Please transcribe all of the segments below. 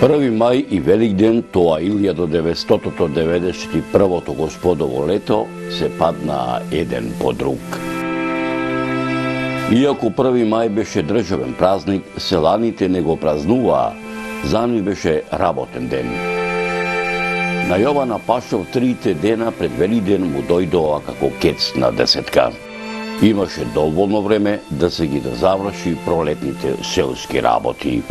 1. мај и Великден, тоа 1991 господово лето, се паднаа еден по друг. Иако 1. мај беше државен празник, селаните не го празнуваа, за нив беше работен ден. На Јована Пашов 3 дена пред Великден му дојдоа како кец на десетка. Имаше доволно време да се ги заврши пролетните селски работи.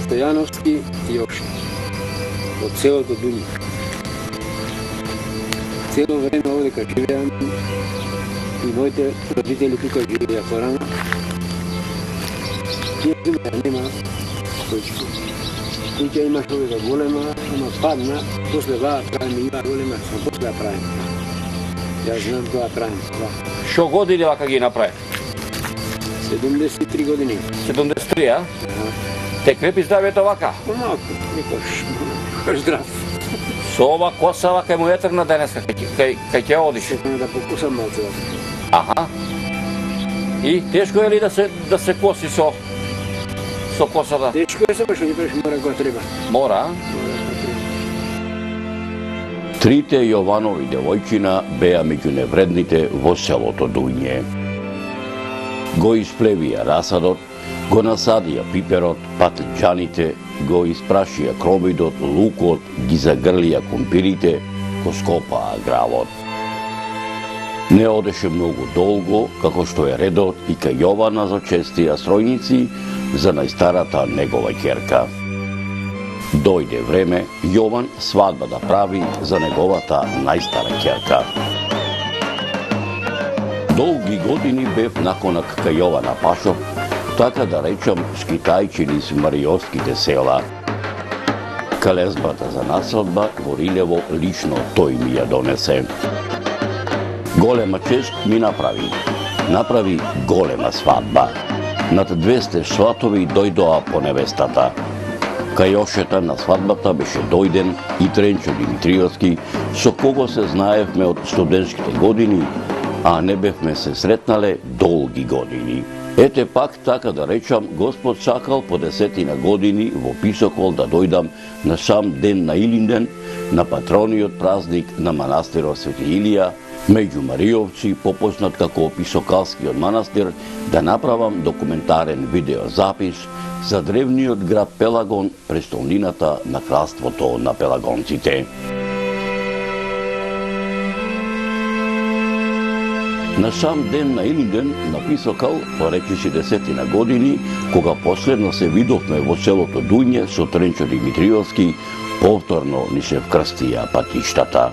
Стојановски Јошин од селото Дуња. Цело време овдека живеам и моите родители тука живеја порано. Тие земја нема којчко. Куќа имаш овдека голема, ама падна, после ваа правиме има голема, сам после ја правиме. Јас знам тоа правим. Шо години вака ги направи? 73 години. 73, а? Те крепи здравието вака? Малко, никош здрав. Со ова коса вака е му етерна денеска, кај ќе одиш? Сакам да покусам малце вака. Аха. И тешко е ли да се коси со косата? Тешко е се, баш мора го треба. Мора? Трите Јованови девојчина беа меѓу невредните во селото Дуње. Го исплевија расадот, го насадија пиперот, патличаните, го испрашија кромидот, лукот, ги загрлија кумпирите, го скопаа гравот. Не одеше многу долго, како што е редот и кај Јована зачестија стројници за најстарата негова ќерка. Дојде време Јован свадба да прави за неговата најстара ќерка. Долги години бев наконак кај Јована Пашов, така да речам скитајќи низ мариовските села. Калезбата за насадба во Рилево лично тој ми ја донесе. Голема чест ми направи. Направи голема свадба. Над 200 сватови дојдоа по невестата. Кај ошета на свадбата беше дојден и Тренчо Димитриевски, со кого се знаевме од студентските години, а не бевме се сретнале долги години. Ете пак, така да речам, Господ сакал по 10 години во Писокол да дојдам на сам ден на Илинден, на патрониот празник на манастирот Свети Илија, меѓу Мариовци, попознат како Писокалскиот манастир, да направам документарен видеозапис за древниот град Пелагон, престолнината на кралството на пелагонците. На сам ден на Илинден на Писокал, поречиси 10 години, кога последно се видовме во селото Дуње со Тренчо Димитриевски, повторно ни се вкрстија патиштата.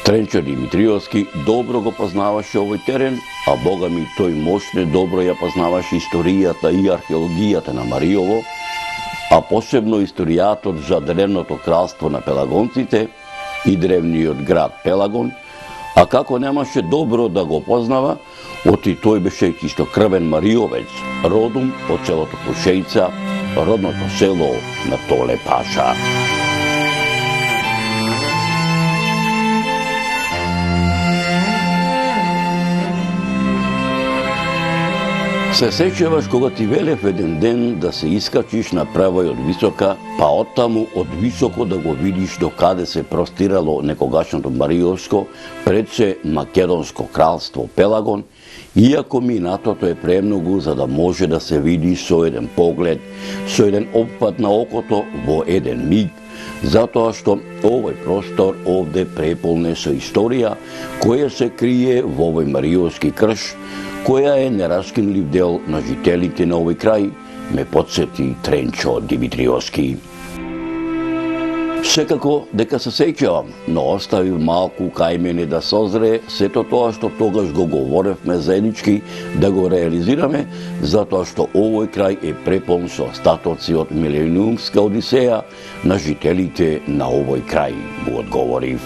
Тренчо Димитриевски добро го познаваше овој терен, а бога ми тој мощне добро ја познаваше историјата и археологијата на Мариово, а посебно историјатот за древното кралство на пелагонците и древниот град Пелагон, а како немаше добро да го познава, оти тој беше чистокрвен мариовец, родом од селото Пушејца, родното село на Толе Паша. Се сеќаваш кога ти велев еден ден да се искачиш на правој од висока, па оттаму од високо да го видиш до каде се простирало некогашното Мариовско, пред се Македонско кралство Пелагон, иако минатото е премногу за да може да се види со еден поглед, со еден опфат на окото во еден миг, затоа што овој простор овде преполне со историја која се крие во овој Мариовски крш, која е нераскинлив дел на жителите на овој крај, ме подсети Тренчо Димитриевски. Секако дека се сеќавам, но оставив малку кај мене да созре сето тоа што тогаш го говоревме заеднички да го реализираме, затоа што овој крај е препон со остатоци од милениумска одисеја на жителите на овој крај, му одговорив.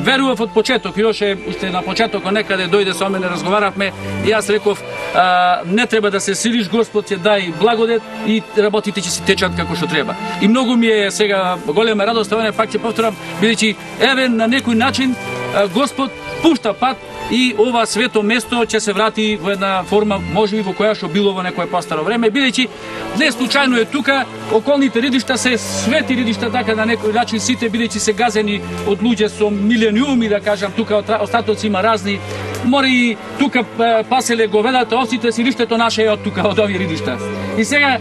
Верував од почеток, јоше уште на почетокот некаде дојде со мене, разговаравме и јас реков не треба да се силиш, Господ ќе дај благодет и работите ќе се течат како што треба. И многу ми е сега голема радост, ова пак ќе повторам, бидејќи еве на некој начин Господ пушта пат и ова свето место ќе се врати во една форма, можеби во која што било во некое постаро време, бидејќи не случајно е тука, околните ридишта се свети ридишта, така на некој начин сите бидејќи се газени од луѓе со милениуми, да кажам, тука остатоци има разни, мори тука паселе говедата, овците си риштето наше е од тука, од овие ридишта. И сега,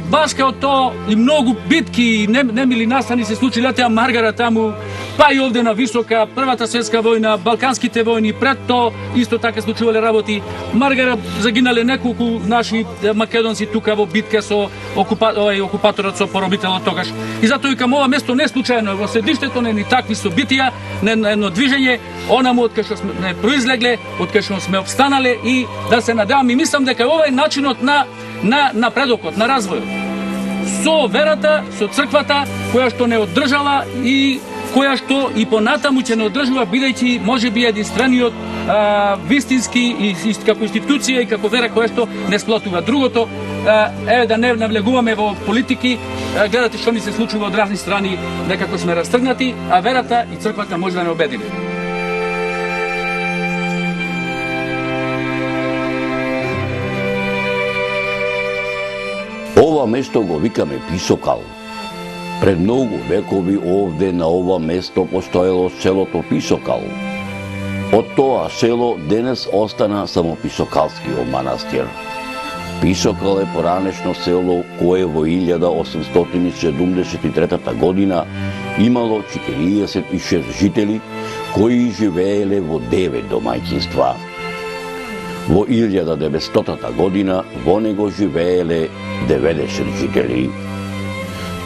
баш као тоа и многу битки и немили настани се случи летеа Маргара таму, па и овде на Висока, Првата светска војна, Балканските војни, пред тоа исто така случувале работи. Маргара загинале неколку наши македонци тука во битка со окупаторот, со поробителот тогаш. И затоа и кам ова место не случајно, во средиштето на такви собитија, на едно движење, онаму од кај што сме произлегле, од кај што сме обстанале и да се надевам и мислам дека ова е начинот на напредокот, на развојот. Со верата, со црквата, која што не одржала и која што и понатаму ќе не одржува, бидејќи можеби единствениот вистински и како институција и како вера која што не сплотува. Другото, да не навлегуваме во политики, гледате што ни се случува од разни страни, некако сме растргнати, а верата и црквата може да не обедине. Ова место го викаме Писокал. Пред многу векови овде на ова место постоело селото Писокал. Од тоа село денес остана само Писокалскиот манастир. Писокал е поранешно село кое во 1873 година имало 46 жители кои живееле во 9 домаќинства. Во 1900 година во него живееле 90 жители.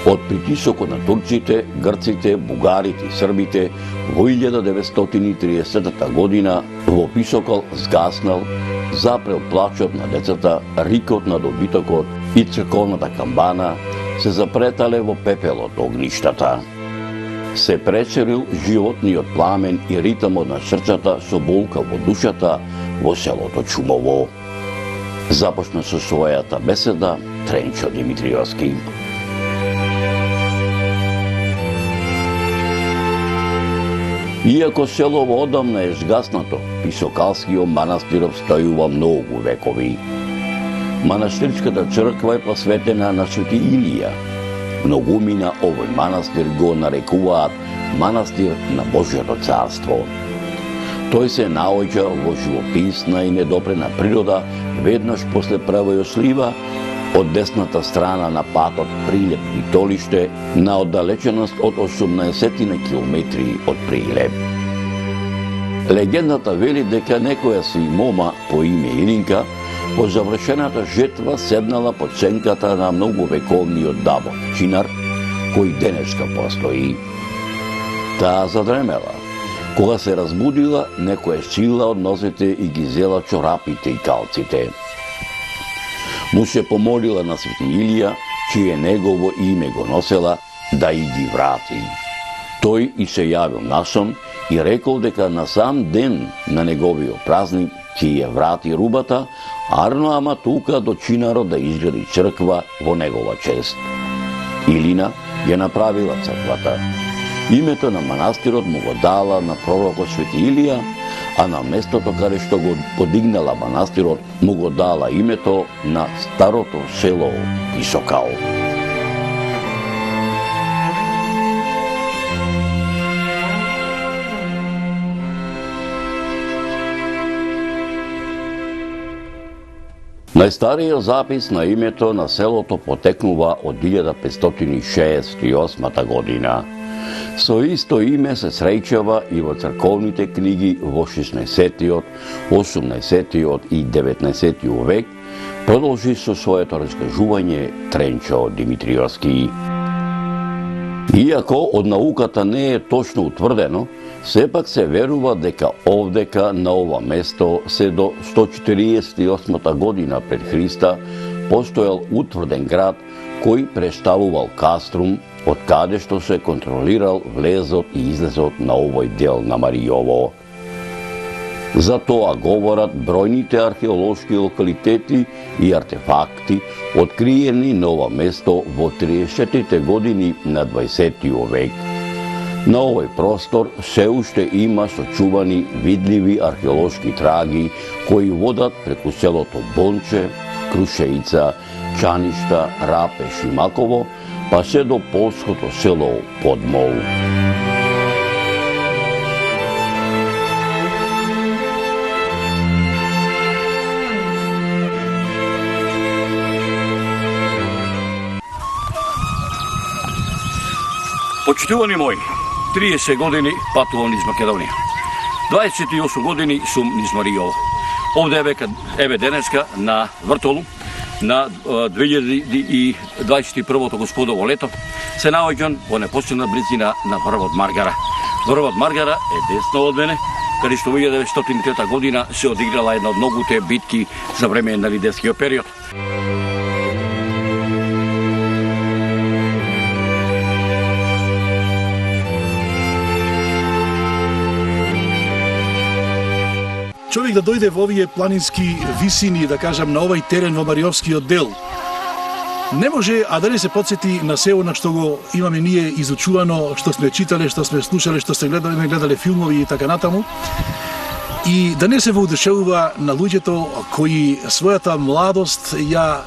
Од притисокот на турците, грците, бугарите и србите во 1930 година во Писокал згаснал, запрел плачот на децата, рикот на добитокот и црковната камбана се запретале во пепелот огништата. Се пречерил животниот пламен и ритамот на срцата со болка во душата во селото Чумово. Започна со својата беседа Тренчо Димитриевски. Иако селово одамна е згаснато, Писокалскиот манастир обстојува многу векови. Манастирската црква е посветена на Свети Илија. Многуми на овој манастир го нарекуваат манастир на Божјото царство. Тој се наоѓа во живописна и недопрена природа веднаш после Првој слива, од десната страна на патот Прилеп-Витолиште на оддалеченост од 18 километри од Прилеп. Легендата вели дека некоја си мома по име Илинка по завршената жетва седнала под сенката на многовековниот дабот чинар, кој денеска постои. Таа задремела. Кога се разбудила, некоја сила од нозете и ги зела чорапите и калците. Му се помолила на Свети Илија, чие негово име го носела, да и ги врати. Тој и се јавил насон и рекол дека на сам ден на неговиот празник ќе ја врати рубата, арно ама тука до чинарот да изгради црква во негова чест. Илина ја направила црквата. Името на манастирот му го дала на пророкот Свети Илија, а на местото каде што го подигнала манастирот му го дала името на старото село Писокал. Најстариот запис на името на селото потекнува од 1568 година. Со исто име се среќава и во црковните книги во 16-тиот, 18-тиот и 19-тиот век, продолжи со своето раскажување Тренчо Димитриевски. Иако од науката не е точно утврдено, сепак се верува дека овдека на ова место се до 148 година пред Христа постоел утврден град кој преставувал каструм, од каде што се контролирал влезот и излезот на овој дел на Маријово. За тоа говорат бројните археолошки локалитети и артефакти откриени на ова место во 30-тите години на 20-тиот век. На овој простор се уште има сочувани видливи археолошки траги кои водат преку селото Бонче, Крушеица, Чаништа, Рапеш и Маково, па се до полското село Подмол. Почитувани мои, 30 години патувам низ Македонија. 28 години сум низ Маријово. Овде еве денеска на Вртолу, на 2021 господово лето, се наоѓам во непосредна близина на врвот Маргара. Врвот Маргара е десно од мене, каде што во 1903 година се одиграла една од многуте битки за време на лидерскиот период. Човек да дојде во овие планински висини, да кажам, на овај терен во Маријовскиот дел, не може, а да не се подсети на се она што го имаме ние изучувано, што сме читале, што сме слушале, што сме гледале филмови и така натаму, и да не се воодушевува на луѓето кои својата младост ја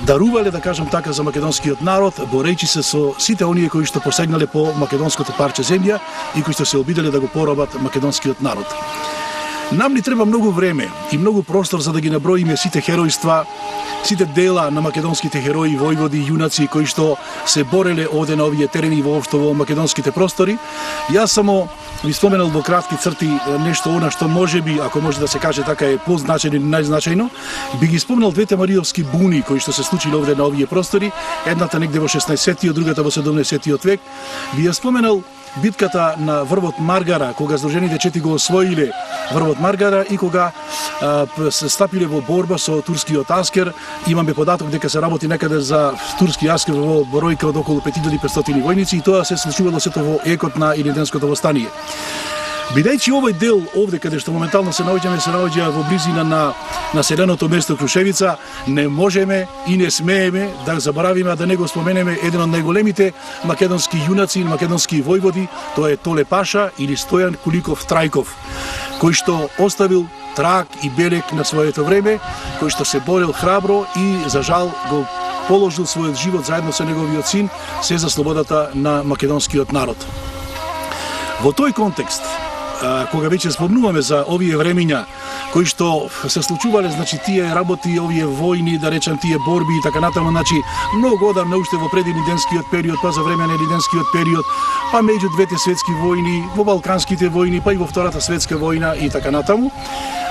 дарувале, да кажам така, за македонскиот народ, борејќи се со сите оние кои што посегнале по македонското парче земја и кои што се обиделе да го поробат македонскиот народ. Нам ни треба многу време и многу простор за да ги наброиме сите херојства, сите дела на македонските херои, војводи и јунаци кои што се бореле овде на овие терени воопшто во македонските простори. Јас само ви споменал во кратки црти нешто она што можеби, ако може да се каже така, е позначајно или најзначајно. Би ги спомнал двете маријовски буни кои што се случиле овде на овие простори, едната негде во 16-тиот, другата во 17-тиот век. Би ја споменал битката на врвот Маргара, кога Сдружените чети го освоиле врвот Маргара и кога се стапиле во борба со турскиот аскер. Имаме податок дека се работи некаде за турски аскер во бројка од околу 5500 војници, и тоа се случувало сето во екот на Илинденското востание. Бидејќи овој дел овде каде што моментално се наоѓа во близина на населеното место Крушевица, не можеме и не смееме да заборавиме, да не го споменеме еден од најголемите македонски јунаци и македонски војводи, тоа е Толе Паша или Стојан Куликов Трајков, кој што оставил траг и белег на своето време, кој што се борел храбро и за жал го положил својот живот заедно со неговиот син, се за слободата на македонскиот народ. Во тој контекст, кога веќе спомнуваме за овие времиња кои што се случувале, значи тие работи, овие војни, да речам тие борби и така натаму, значи многу одамна уште во предилиденскиот период, па за време на лиденскиот период, па меѓу двете светски војни, во балканските војни, па и во Втората светска војна и така натаму.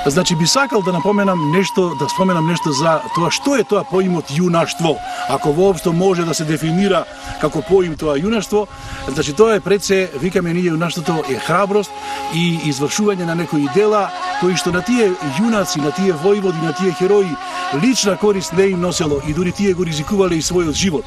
Значи би сакал да споменам нешто за тоа што е тоа поимот јунаштво. Ако воопшто може да се дефинира како поим тоа јунаштво, значи тоа е пред се, викаме ние, јунаштвото е храброст и извршување на некои дела кои што на тие јунаци, на тие војводи, на тие херои лична корист не им носело и дури тие го ризикувале и својот живот.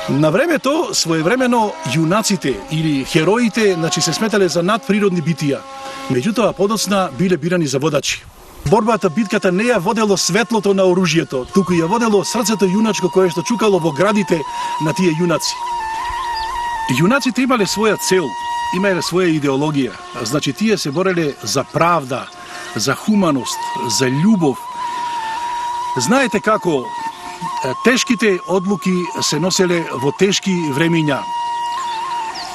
На времето, своевремено, јунаците или хероите, значи, се сметале за надприродни битија. Меѓутоа, подоцна биле бирани за водачи. Борбата, битката не ја водело светлото на оружјето, туку ја водело срцето јуначко кое што чукало во градите на тие јунаци. Јунаците имале своја цел, имале своја идеологија. Значи, тие се бореле за правда, за хуманост, за љубов. Знаете како тешките одлуки се носеле во тешки времиња.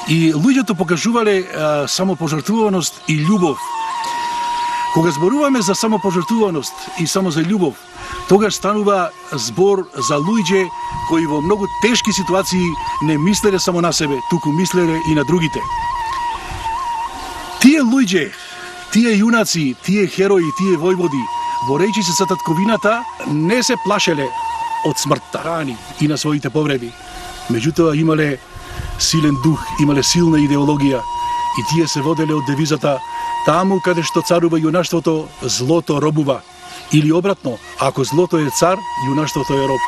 И луѓето покажувале самопожртвуваност и љубов. Кога зборуваме за самопожртвуваност и само за љубов, тогаш станува збор за луѓе кои во многу тешки ситуации не мислеле само на себе, туку мислеле и на другите. Тие луѓе, тие јунаци, тие херои, тие војводи, борејќи се за татковината, не се плашеле од смртта, рани и на своите повреди. Меѓутоа имале силен дух, имале силна идеологија и тие се воделе од девизата таму каде што царува јунаштвото, злото робува. Или обратно, ако злото е цар, јунаштвото е роб.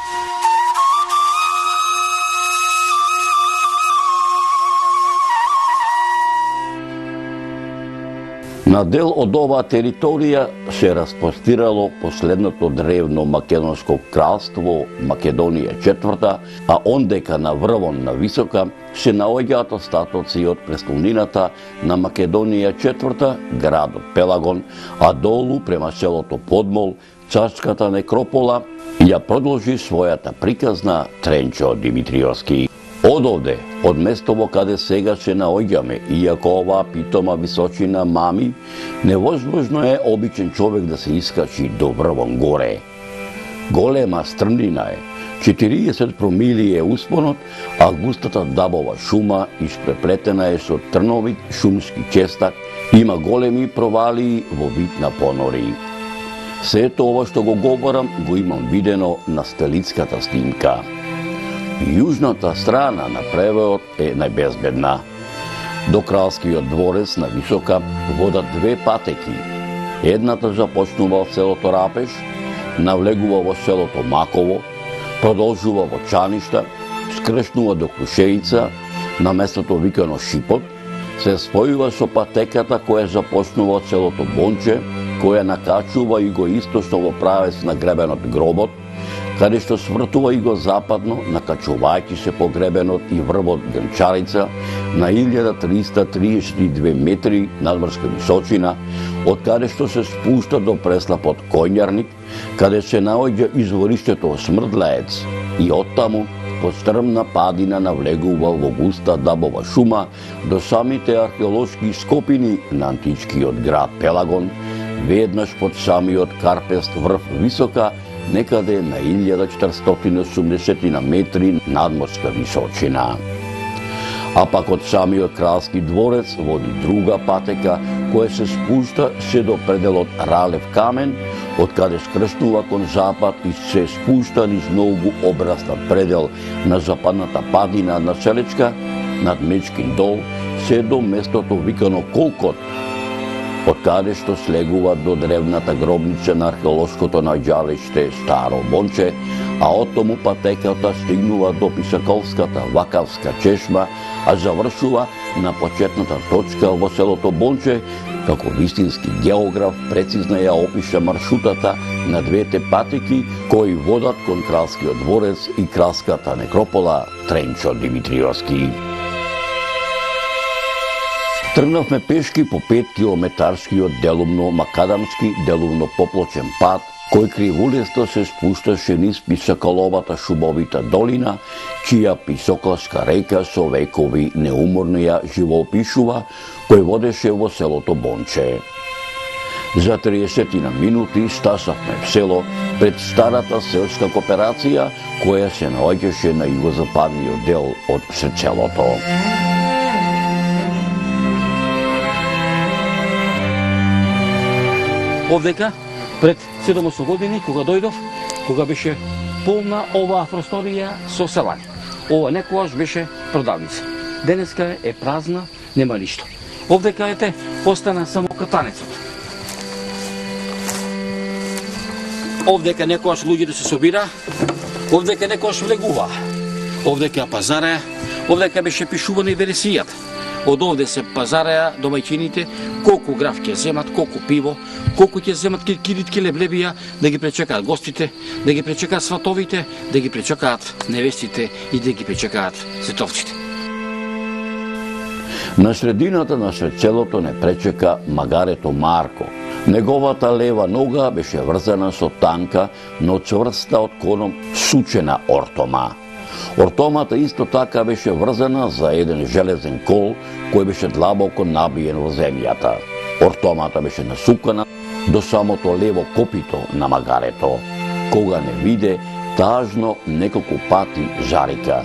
На дел од оваа територија се распростирало последното древно македонско кралство Македонија IV, а ондека на врвон на висока се наоѓаат остатоци од престолнината на Македонија IV, градот Пелагон, а долу према селото Подмол, царската некропола ја продолжи својата приказна Тренчо Димитриевски. Одовде, од место во каде сега се наоѓаме, иако оваа питома височина мами, невозможно е обичен човек да се искачи до врвон горе. Голема стрмнина е, 40 промили е успонот, а густата дабова шума испреплетена е со трновит шумски честак, има големи провалии во вид на понори. Сето ова што го говорам го имам видено на стелитската снимка. Јужната страна на превојот е најбезбедна. До кралскиот дворец на висока водат две патеки. Едната започнува од селото Рапеш, навлегува во селото Маково, продолжува во Чаништа, скршнува до Крушеица, на местото викано Шипот, се спојува со патеката која започнува од селото Бонче, која накачува југоисточно во правец на гребенот Гробот, каде што свртува југозападно, накачувајќи се по гребенот и врвот Грнчарица на 1332 метри надморска височина, од каде што се спушта до преслапот Коњарник, каде се наоѓа извориштето Смрдлаец и оттаму по стрмна падина навлегува во густа дабова шума до самите археолошки скопини на античкиот град Пелагон, веднаш под самиот Карпест врв висока, некаде на 1480 метри надморска височина. А пак од самиот кралски дворец води друга патека која се спушта се до пределот Ралев камен, од каде скршнува кон запад и се спушта низ многу обраснат предел на западната падина на Селечка, над Мечкин дол, се до местото викано Колкот, од каде што слегува до древната гробница на археолошкото наоѓалиште Старо Бонче, а оттаму патеката стигнува до Писаковската Вакавска чешма, а завршува на почетната точка во селото Бонче, како вистински географ прецизно ја опиша маршрутата на двете патеки кои водат кон кралскиот дворец и кралската некропола Тренчо Димитриевски. Тргнавме пешки по 5-километарскиот делумно макадамски, делумно поплочен пат, кој кривулесто се спушташе низ Писаколовата шубовита долина, чија писоклашка река со векови неуморно ја живоопишува, кој водеше во селото Бонче. За 30 минути стасавме в село пред старата селска кооперација, која се наоѓаше на југозападниот дел од селото. Овдека, пред 7 години, кога дојдов, кога беше полна оваа просторија со селани. Ова некогаш беше продавница. Денеска е празна, нема ништо. Овдека ете, остана само катанецот. Овдека некогаш луѓето се собира, овдека некогаш влегува. Овдека пазареа, овдека беше пишувана и вересијата. Од овде се пазареа домаќините, колку граф ќе земат, колку пиво, колку ќе земат киритки леблебија, да ги пречекаат гостите, да ги пречекаат сватовите, да ги пречекаат невестите и да ги пречекаат световците. На средината на селото не пречека магарето Марко. Неговата лева нога беше врзана со танка, но цврста од коном сучена ортома. Ортомата исто така беше врзана за еден железен кол кој беше длабоко набиен во земјата. Ортомата беше насукана до самото лево копито на магарето. Кога не виде, тажно неколку пати Зарика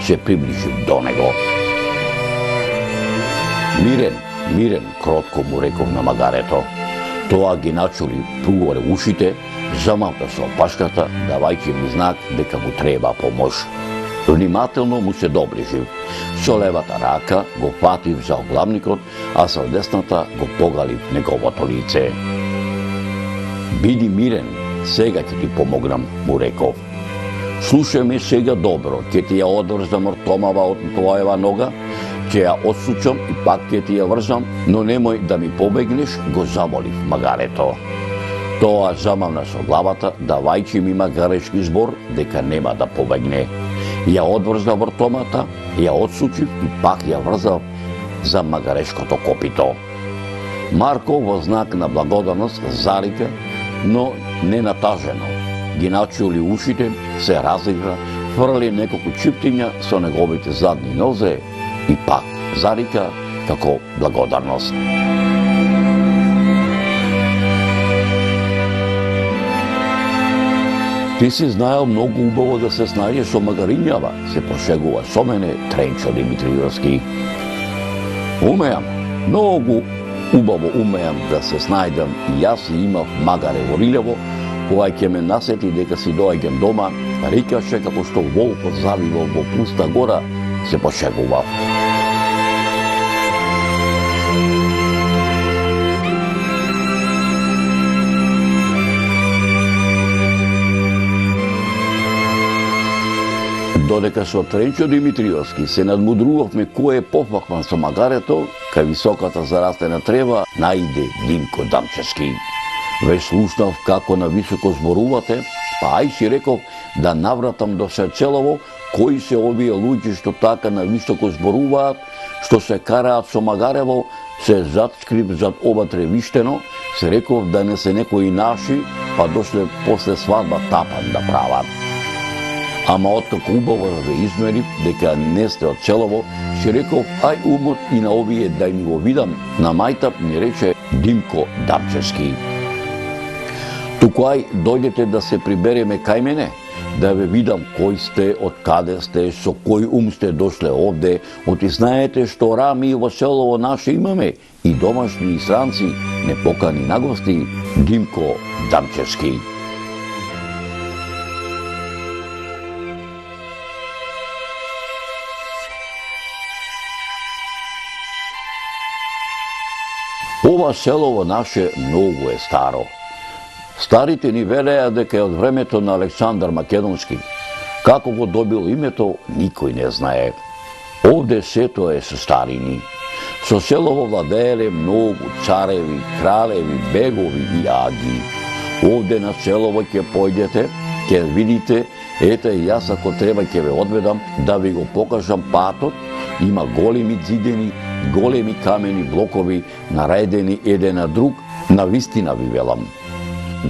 се приближи до него. Мирен, мирен, кротко му реков на магарето. Тоа ги начули пругоре ушите, замавта со опашката, давајќи ми знак дека му треба помош. Внимателно му се доближив. Со левата рака го фатив за оглавникот, а со десната го погалив неговото лице. Биди мирен, сега ќе ти помогнам, му реков. Слушај ме сега добро, ќе ти ја одврзам ортомава од твоева нога, ќе ја отсучам и пак ќе ти ја врзам, но немој да ми побегнеш, го замолив магарето. Тоа замавна со главата, давајќи ми магарешки збор дека нема да побегне. Ја одврзав вртомата, ја отсучив и пак ја врзав за магарешкото копито. Марко во знак на благодарност зарика, но не натажено. Ги начули ушите, се разигра, фрли неколку чиптиња со неговите задни нозе и пак зарика како благодарност. Ти си знаел многу убаво да се снајдеш со магарињава, се пошегува со мене Тренчо Димитриевски. Умеам, многу убаво умеам да се снајдам и јас имав магаре во Рилево, кога ќе ме насети дека си доаѓам дома, рикаше како што волкот завивал во пуста гора, се пошегував. Додека со Тренчо Димитриевски се надмудрувавме кој е пофахван со магарето, кај високата зарастена трева наиде Димко Дамчевски. Веќе слушнав како на високо зборувате, па ај си реков да навратам до Сечелово, кои се овие луѓе што така на високо зборуваат, што се караат со магарево, се затскрип зад оба тревиштено, се реков да не се некои наши, па дошле после свадба тапан да прават. Ама откако убаво да измерив дека не сте од Челово, си реков ај умот и на овие да ми го видам, на мајтап ми рече Димко Дамчевски. Туку ај дојдете да се прибереме кај мене, да ве видам кој сте, од каде сте, со кој ум сте дошле овде, оти знаете што рами во селово наше имаме, и домашни и странци, непокани на гости, Димко Дамчевски. Ова селово наше многу е старо. Старите ни велеа дека е од времето на Александар Македонски. Како го добил името, никој не знае. Овде сето е со старини. Со селово владееле многу цареви, кралеви, бегови и аги. Овде на селово ќе појдете, ќе видите, ете јас ако треба ќе ве одведам да ви го покажам патот, има големи ѕидени, големи камени блокови, наредени еден на друг, на вистина ви велам.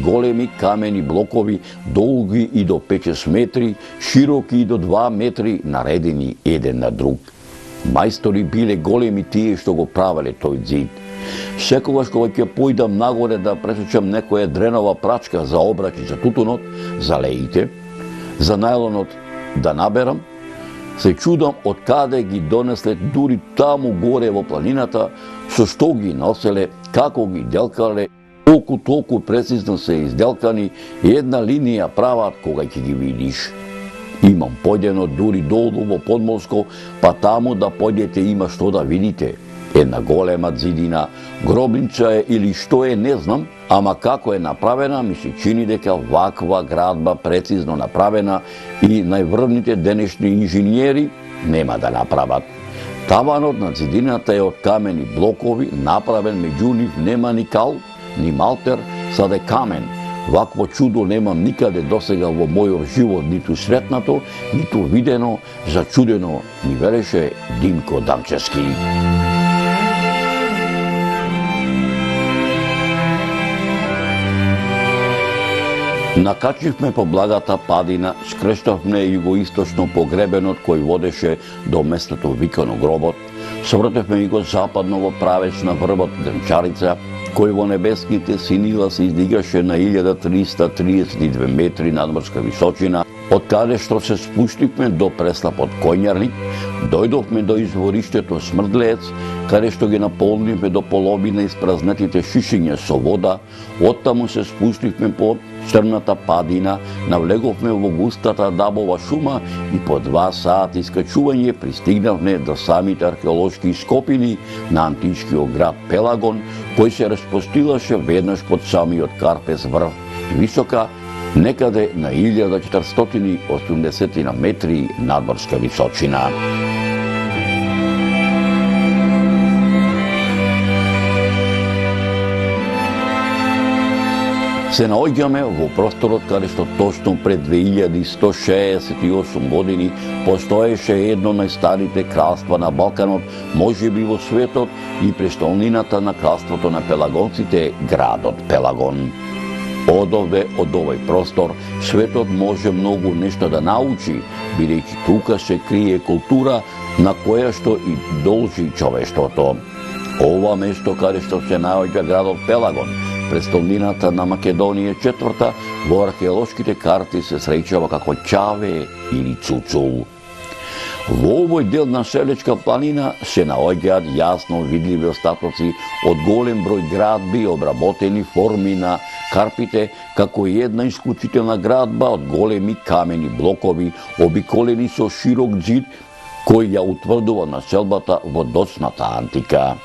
Големи камени блокови, долги и до 5-6 метри, широки и до 2 метри, наредени еден на друг. Мајстори биле големи тие што го правеле тој ѕид. Секогаш кога ќе појдам нагоре да пресечам некоја дренова прачка за обраки за тутунот, за леите, за најлонот да наберам, се чудам од каде ги донесле дури таму горе во планината, со што ги носеле, како ги делкале, колку толку прецизно се изделкани, една линија прават кога ќе ги видиш. Имам појдено дури долу во подморско, па таму да појдете има што да видите. Една голема ѕидина, гробница е или што е, не знам, ама како е направена, ми се чини дека ваква градба прецизно направена и најврвните денешни инженери нема да направат. Таванот на ѕидината е од камени блокови, направен меѓу нив нема ни кал, ни малтер, саде камен. Вакво чудо немам никаде досега во мојот живот, ниту сретнато, ниту видено, зачудено, ни велеше Димко Дамчевски. Накачивме по благата падина, скрештавме југоисточно по гребенот кој водеше до местото викано Гробот, свртевме и го западно во правец на врвот Грнчарица, кој во небеските синила се издигаше на 1332 метри надморска височина, од каде што се спуштивме до преслапот Коњарник, дојдовме до извориштето Смрдлеец, каде што ги наполнивме до половина испразнетите шишиња со вода, оттаму се спуштивме по Црната падина, навлеговме во густата Дабова шума и по 2 сати искачување пристигнавме до самите археолошки ископини на античкиот град Пелагон, кој се разпостилаше веднаш под самиот Карпес врв, висока некаде на 1480 метри надморска височина. Се наоѓаме во просторот каде што точно пред 2168 години постоеше едно најстарите кралства на Балканот, можеби во светот и престолнината на кралството на пелагонците, градот Пелагон. Одовде, од овој простор, светот може многу нешто да научи, бидејќи тука се крие култура на која што и должи човештвото. Ова место каде што се наоѓа градот Пелагон, престолнината на Македонија четврта, во археолошките карти се среќава како Чаве или Цуцул. Во овој дел на Селечка планина се наоѓаат јасно видливи остатоци од голем број градби, обработени форми на карпите, како и една исклучителна градба од големи камени блокови, обиколени со широк ѕид, кој ја утврдува населбата во доцната антика.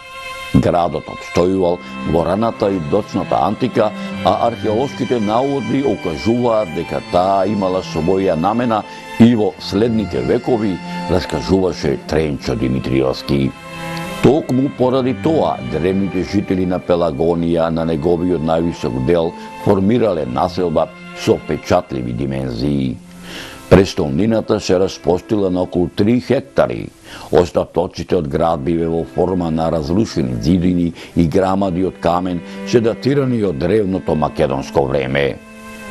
Градот обстојувал во раната и доцната антика, а археолошките наоди окажуваат дека таа имала своја намена и во следните векови, раскажуваше Тренчо Димитриевски. Токму поради тоа, древните жители на Пелагонија на неговиот највисок дел формирале населба со впечатливи димензии. Престолнината се распостила на околу 3 хектари. Остатоците од градбиве во форма на разрушени ѕидини и грамади од камен се датирани од древното македонско време.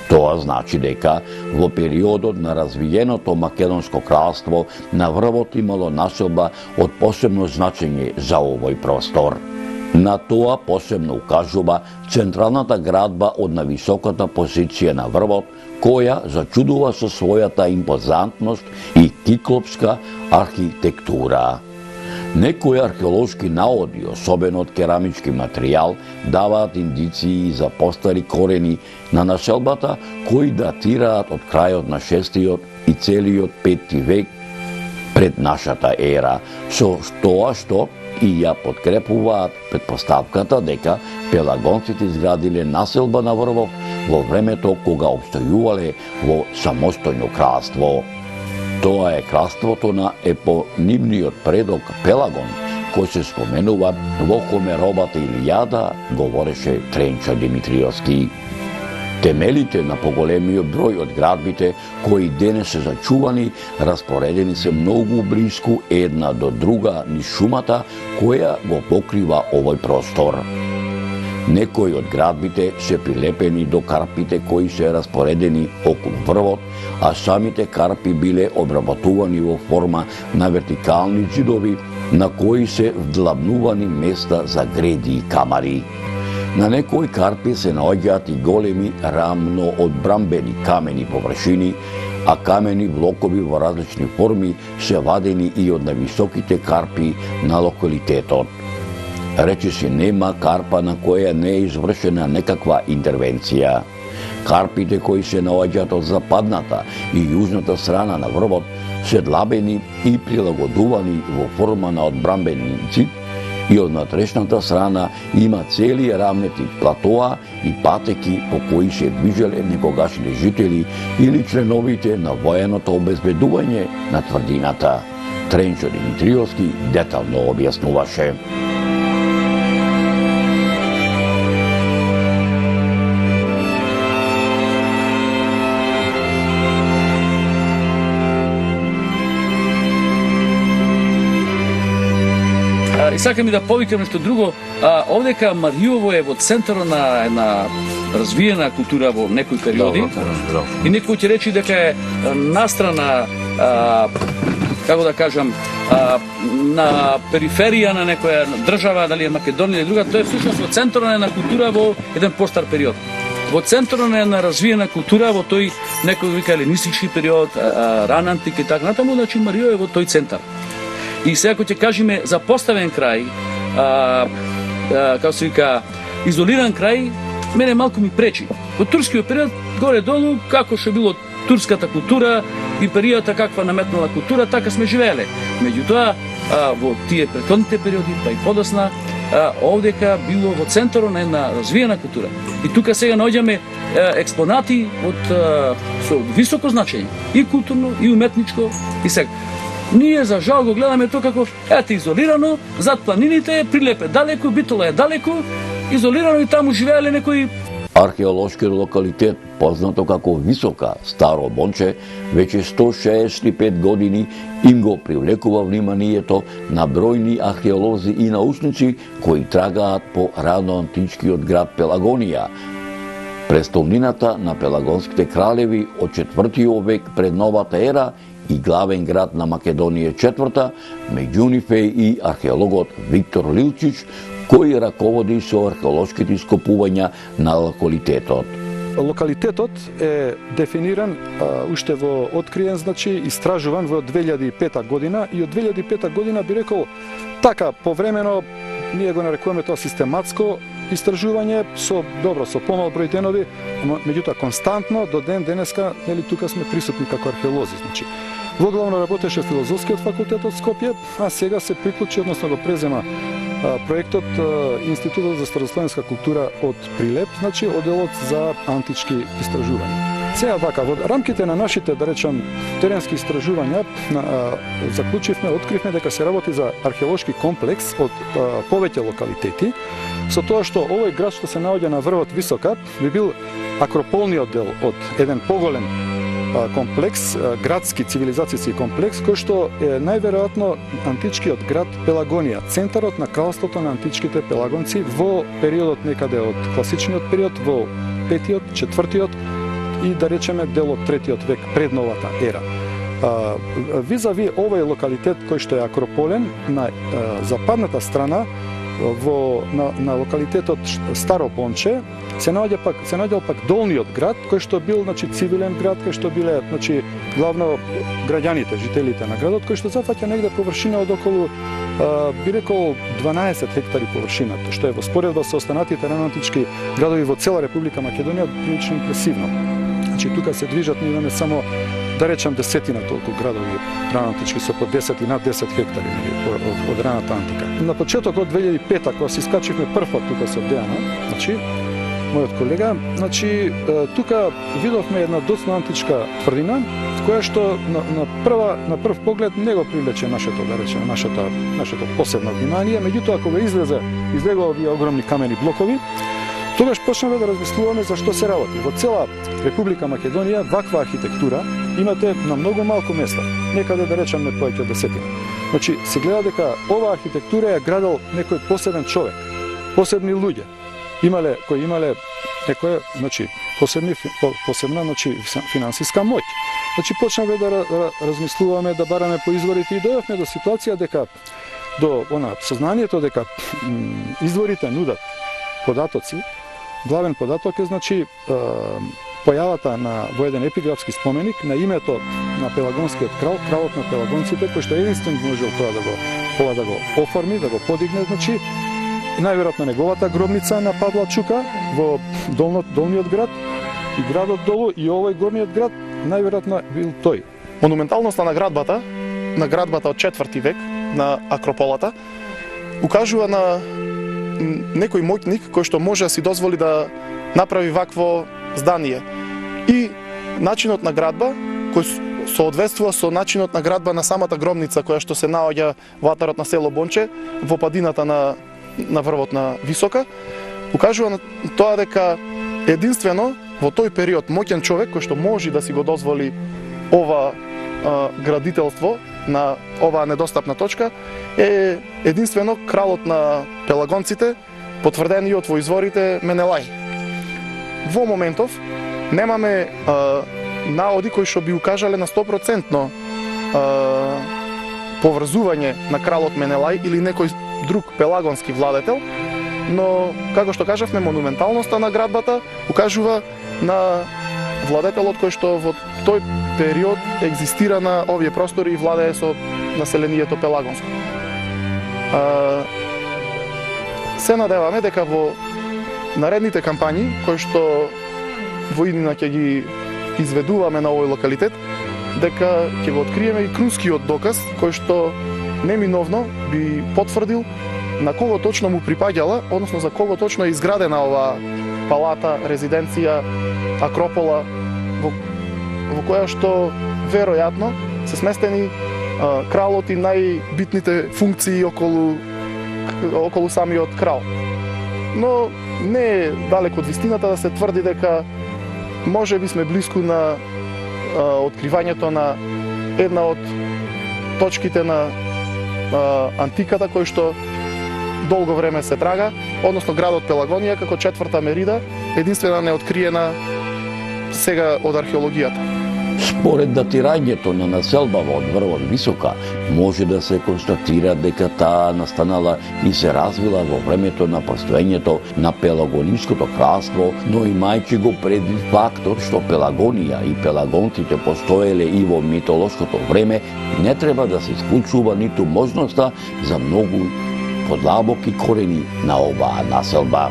Тоа значи дека во периодот на развиеното македонско кралство на врвот имало населба од посебно значење за овој простор. На тоа посебно укажува централната градба од нависоката позиција на врвот, која зачудува со својата импозантност и киклопска архитектура. Некои археолошки наоди, особено од керамички материјал, даваат индиции за постари корени на населбата кои датираат од крајот на 6 и целиот 5 век пред нашата ера, со тоа што и ја подкрепуваат предпоставката дека пелагонците изградиле населба на врвов во времето кога обстојувале во самостојно кралство. Тоа е кралството на епонимниот предок Пелагон, кој се споменува во Хомеровата Илијада, говореше Тренчо Димитриевски. Темелите на поголемиот број од градбите, кои денес се зачувани, распоредени се многу блиску една до друга низ шумата, која го покрива овој простор. Некои од градбите се прилепени до карпите кои се распоредени околу врвот, а самите карпи биле обработувани во форма на вертикални ѕидови на кои се вдлабнувани места за греди и камари. На некои карпи се наоѓаат и големи рамно одбрамбени камени површини, а камени блокови во различни форми се вадени и од највисоките карпи на локалитетот. Речиси нема карпа на која не е извршена некаква интервенција. Карпите кои се наоѓаат од западната и јужната страна на врвот се длабени и прилагодувани во форма на одбрамбени ѕид, и од натрешната страна има цели рамнети платоа и патеки по кои се движеле некогашните жители или членовите на военото обезбедување на тврдината. Тренчо Димитриевски детално објаснуваше. И сакам и да повикам нешто друго. Овдека Маријово е во центарот на една развиена култура во некои периоди. И некој ќе речи дека е настрана, како да кажам, на периферија на некоја држава, дали е Македонија или друга, тоа е всушност во центарот на една култура во еден постар период. Во центарот на една развиена култура во тој некој вика еленистички период, рана антика и така натаму, значи Марио е во тој центар. И сега кога ќе кажеме за поставен крај, како се вика, изолиран крај, мене малку ми пречи. Во турскиот период горе-долу како што било турската култура, империјата каква наметнала култура, така сме живееле. Меѓутоа, во тие претходните периоди, па и подосна, овдека било во центарот на една развиена култура. И тука сега наоѓаме експонати со високо значење, и културно, и уметничко, и сега. Ние за жал го гледаме тоа како ете изолирано, зад планините, Прилеп е далеку, Битола е далеку, изолирано и таму живееле некои. Археолошки локалитет, познато како Висока Старо Бонче, веќе 165 години им го привлекува вниманието на бројни археолози и научници кои трагаат по ранноантичкиот град Пелагонија, престолнината на пелагонските кралеви од 4 век пред новата ера и главен град на Македонија четврта, меѓу нив е и археологот Виктор Лилчич, кој раководи со археолошките ископувања на локалитетот. Локалитетот е дефиниран уште во откриен, значи истражуван во 2005 година и од 2005 година би рекол така повремено ние го нарекуваме тоа систематско истражување со помал број денови, меѓутоа константно до ден денеска, нели тука сме присутни како археолози, значи. Воглавно работеше филозофскиот факултет од Скопје, а сега се приклучи, односно го презема проектот Институтот за старославенска култура од Прилеп, значи одделот за антички истражувања. Сега вака, во рамките на нашите, да речам, теренски истражувања, заклучивме, откривме дека се работи за археолошки комплекс од повеќе локалитети, со тоа што овој град што се наоѓа на врвот Висока би бил акрополниот дел од еден поголем комплекс, градски цивилизацијски комплекс, кој што е најверојатно античкиот град Пелагонија, центарот на кралството на античките пелагонци во периодот некаде од класичниот период, во 5-тиот, 4-тиот и да речеме дел од 3-тиот век пред новата ера. Визави овој локалитет кој што е акрополен на западната страна на локалитетот Старо Бонче се наоѓал пак долниот град кој што бил, значи, цивилен град, кој што биле, значи, главно граѓаните, жителите на градот, кој што зафаќа негде површина од околу би рекол 12 хектари површина, што е во споредба со останатите ранноантички градови во цела Република Македонија прилично импресивно. Значи тука се движат, ние имаме само да речам десетина толку градови ранноантички со по 10 и над 10 хектари од раната антика. На почеток од 2005-та, кога се искачивме прв пат тука со Дејана, значи мојот колега, значи тука видовме една доцна античка тврдина, која што на прв поглед не го привлече нашето, да речеме, нашето посебно внимание, меѓутоа кога излегува овие огромни камени блокови, тогаш почнавме да размислуваме за што се работи. Во цела Република Македонија ваква архитектура имате на многу малку места, некаде да речеме повеќе од десетина. Значи се гледа дека оваа архитектура ја градел некој посебен човек, посебни луѓе, кои имале некоја, значи, посебна, значи, финансиска моќ. Значи почнавме да размислуваме, да бараме по изворите и дојавме до ситуација дека до сознанието дека изворите нудат податоци. Главен податок е, значи, појавата во еден епиграфски споменик на името на пелагонскиот крал, кралот на пелагонците, кој што единствен можел тоа да го оформи, да го подигне, значи, најверојатно неговата гробница на Павла Чука во долниот град и градот долу и овој горниот град најверојатно бил тој. Монументалноста на градбата од 4 век на Акрополата укажува на некој моќник кој што може да си дозволи да направи вакво здание. И начинот на градба кој соодветствува со начинот на градба на самата гробница која што се наоѓа во атарот на село Бонче во падината на врвот на Висока, укажува на тоа дека единствено во тој период моќен човек кој што може да си го дозволи ова градителство на оваа недостапна точка е единствено кралот на пелагонците, потврдениот во изворите Менелај. Во моментов немаме наводи кои што би укажале на 100% поврзување на кралот Менелај или некој друг пелагонски владетел, но како што кажавме, монументалноста на градбата укажува на владетелот кој што во тој период екзистира на овие простори и владее со населението пелагонско. Се надеваме дека во наредните кампањи, кои што во иднина ќе ги изведуваме на овој локалитет, дека ќе го откриеме и крунскиот доказ, кој што неминовно би потврдил на кого точно му припаѓала, односно за кого точно е изградена оваа палата, резиденција, акропола, во која што веројатно се сместени кралот и најбитните функции околу самиот крал. Но не е далеко од вистината да се тврди дека може би сме блиску на откривањето на една од точките на антиката кој што долго време се трага, односно градот Пелагонија како четврта Мерида, единствена неоткриена сега од археологијата. Според датирањето на населбава од врвот Висока, може да се констатира дека таа настанала и се развила во времето на постоењето на Пелагониското кралство, но имајќи го предвид фактор што Пелагонија и пелагонците постоеле и во митолошкото време, не треба да се исклучува ниту можноста за многу подлабоки корени на оваа населба.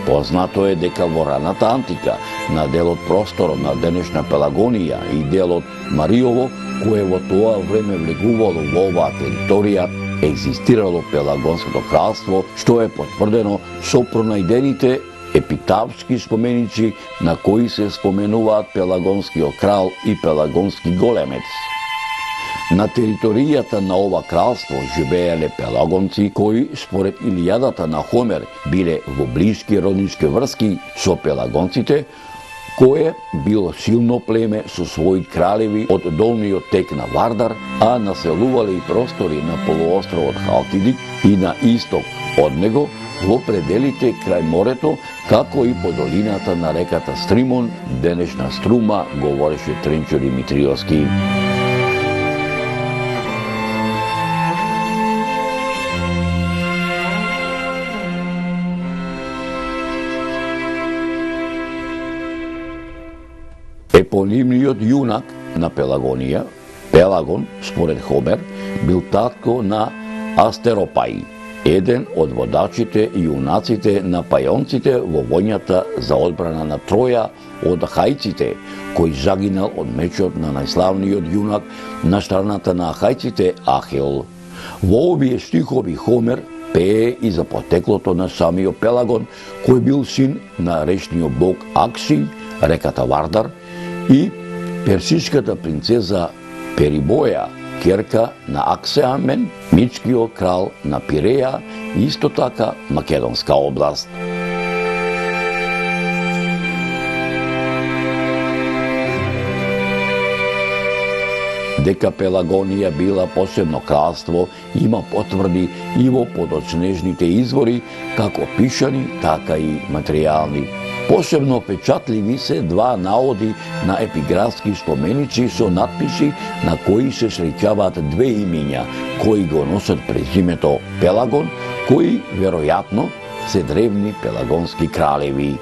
Познато е дека во раната антика, на делот просторот на денешна Пелагонија и делот Мариово, кое во тоа време влегувало во оваа територија, екзистирало Пелагонското кралство, што е потврдено со пронајдените епитавски споменици на кои се споменуваат Пелагонскиот крал и Пелагонски големец. На територијата на ова кралство живееле пелагонци кои, според Илијадата на Хомер, биле во блиски роднички врски со пелагонците, кое било силно племе со своји кралеви од долниот тек на Вардар, а населувале и простори на полуостровот Халкидик и на исток од него, во пределите крај морето, како и по долината на реката Стримон, денешна Струма, говореше Тренчо Димитриовски. Епонимниот јунак на Пелагонија, Пелагон, според Хомер, бил татко на Астеропај, еден од водачите и јунаците на пајонците во војната за одбрана на Троја од ахајците, кој загинал од мечот на најславниот јунак на страната на ахајците Ахил. Во овие стихови Хомер пее и за потеклото на самиот Пелагон, кој бил син на речниот бог Акси, реката Вардар, и персиската принцеза Перибоја, ќерка на Аксеамен, мичкиот крал на Пиреја, исто така Македонска област. Дека Пелагонија била посебно кралство, има потврди и во подоцнежните извори, како пишани, така и материјални. Посебно впечатливи се два наоди на епиграфски споменици со надписи на кои се среќаваат две имиња, кои го носат презимето Пелагон, кои веројатно се древни пелагонски кралеви.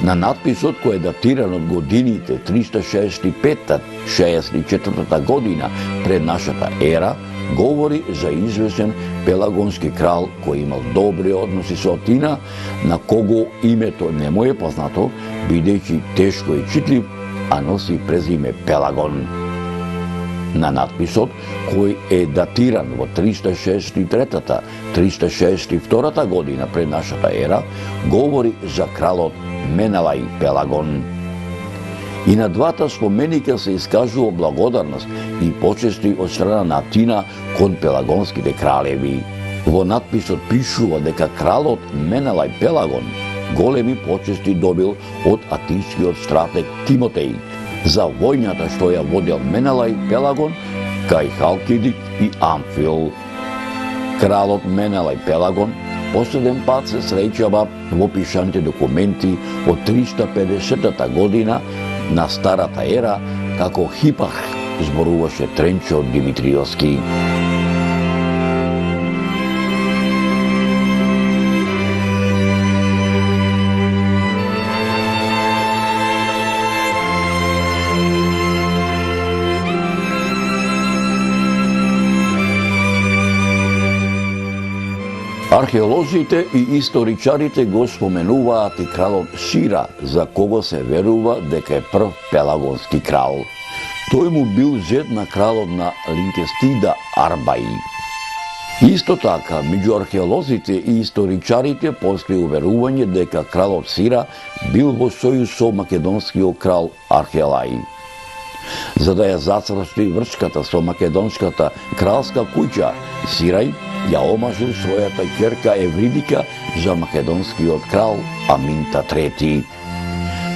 На надписот, кој е датиран од годините 365-64 година пред нашата ера, говори за известен пелагонски крал кој имал добри односи со Атина, на кого името не му е познато, бидејќи тешко и читлив, а носи презиме Пелагон. На надписот, кој е датиран во 363-362 година пред нашата ера, говори за кралот Менелај Пелагон. И на двата споменика се искажува благодарност и почести од страна на Атина кон пелагонските кралеви. Во надписот пишува дека кралот Менелај Пелагон големи почести добил од атинскиот стратег Тимотеј за војната што ја водел Менелај Пелагон кај Халкидик и Амфил. Кралот Менелај Пелагон последен пат се среќава во пишаните документи од 350 година на старата ера како Хипах зборуваше Тренчо Димитриевски. Археолозите и историчарите го споменуваат и кралот Сира, за кого се верува дека е прв пелагонски крал. Тој му бил зет на кралот на Линкестида Арбаи. Исто така, меѓу археолозите и историчарите постои уверување дека кралот Сира бил во сојуз со македонскиот крал Архелаи. За да ја зацрсти врската со македонската кралска куќа, Сирај ја омажил својата ќерка Евридика за македонскиот крал Аминта III.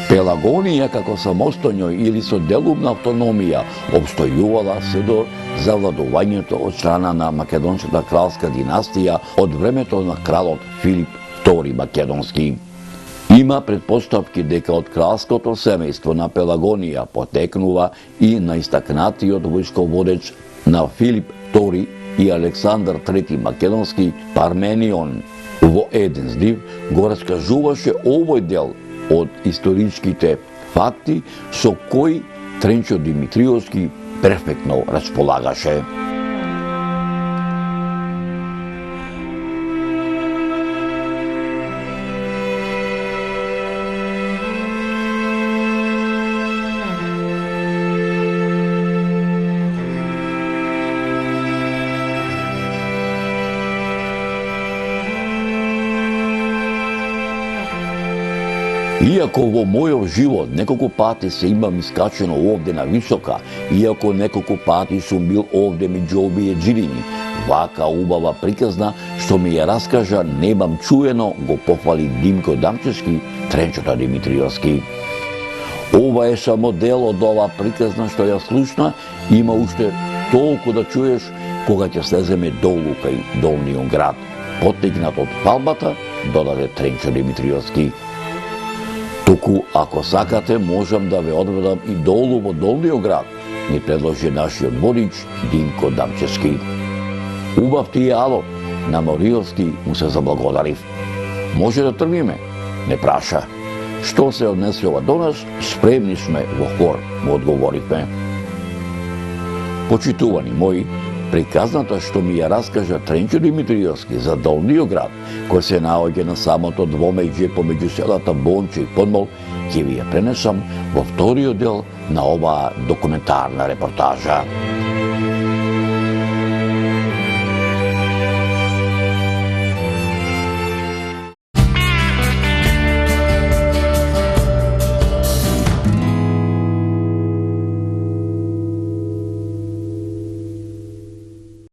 Пелагонија како самостојно или со делумна автономија обстојувала се до завладувањето од страна на македонската кралска династија од времето на кралот Филип II Македонски. Има предпоставки дека од кралското семејство на Пелагонија потекнува и наистакнатиот војсководеч на Филип II и Александар III Македонски Парменион. Во еден здив го раскажуваше овој дел од историчките факти со кои Тренчо Димитриевски перфектно располагаше. Иако во мојот живот неколку пати се имам искачено овде на висока, иако неколку пати сум бил овде меѓу овие џирини, вака убава приказна што ми ја раскажа немам чуено, го пофали Димко Дамчевски, Тренчото Димитриевски. Ова е само дел од ова приказна што ја слушна, има уште толку да чуеш кога ќе слеземе долу кај Долниот град. Потегнат од палбата, додаде Тренчо Димитриевски. Туку, ако сакате, можам да ве одведам и долу во Долниот град, ни предложи нашиот водич Димко Дамчевски. Убав ти е алот, на Мориовски му се заблагодарив. Може да тргнеме? Не праша. Што се однесува до нас, спремни сме во хор, му одговоривме. Почитувани мои, приказната што ми ја раскажа Тренчо Димитриевски за Долниот град, кој се наоѓа на самото двомеѓе помеѓу селата Бонче и Подмол, ќе ви ја пренесам во вториот дел на оваа документарна репортажа.